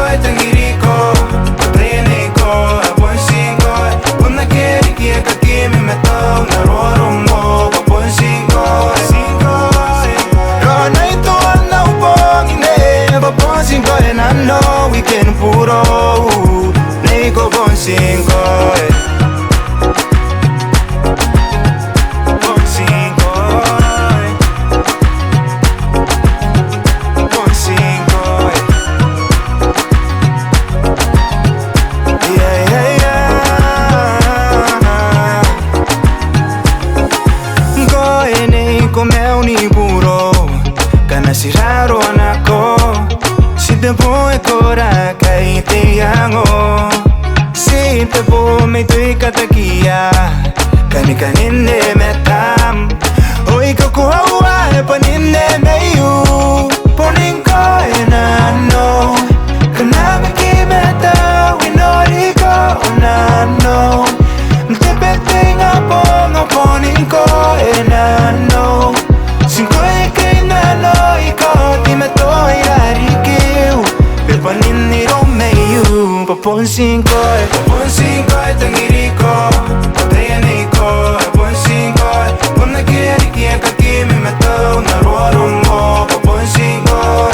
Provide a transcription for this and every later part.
Ngkoe tangiriko Tii Ngkoe Paponsin koe Puna keri kia kakimi metau Naroro mo Paponsin koe Rona ito na upong ine Paponsin koe na no weekend puro Neko Paponsin koe Komeu ni puro Kana siraro anako Si te po e kora kai te yango Si te po me tui katakia Kani kanine metam Oi kakuhawa e panine meyu Poning ko e nano Kana meki meta winori ko nano Tepe tinga po nga poning ko e nano Paponsin koe tangiriko Tii Ngkoe Paponsin koe Puna keri kia kakimi metau Naroro mo Paponsin koe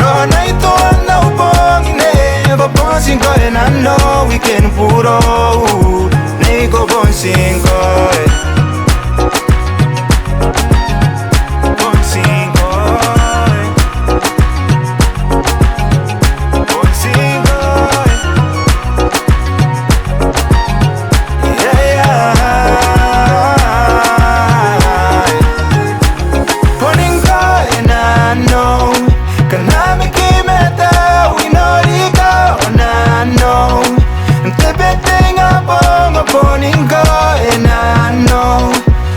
Rona ito na upong ine Paponsin koe na no weekend puro Neko Paponsin koe Poning ko e nano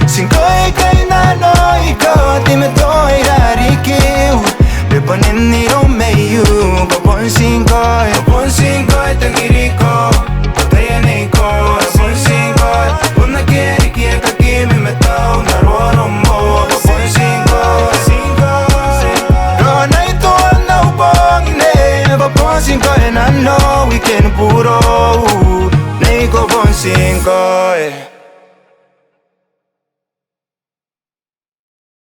Singkoe kay nano ikaw at imeto ay rarikiw Pepanin ni Romeo Paponsin koe tangiriko Tii Ngkoe Paponsin koe Puna keri kia kakimi metau Naroro mo Paponsin koe Rona ito na upong ine Paponsin koe nano weekend puro Neko Paponsin koe